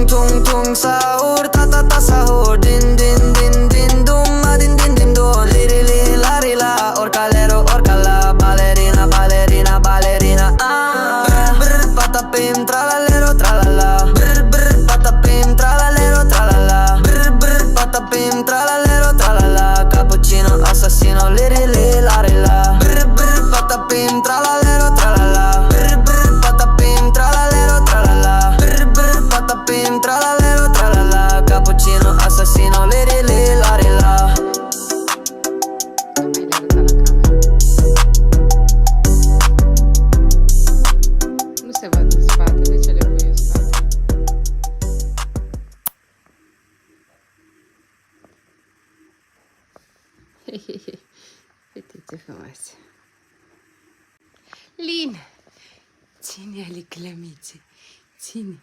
tung tung sahur, ta ta ta sahur. Din din din din dum, din din din dum. Liri li la ri la, orcalero orcala, ballerina ballerina ballerina. Brr brr patapim tralalero tralala. Brr brr patapim tralalero tralala. Brr brr patapim tralalero tralala. Cappuccino assassino, liri li la ri la. Brr brr patapim tralalero tralala. Brr brr patapim tralalero tralala. Brr brr patapim tralalero tralala. Cappuccino assassino, liri li la ri la. Nu se văd în spate, de ce le pui în spate? Fetițe frumoase. Lin! Ține, Ali, clămițe. Ține.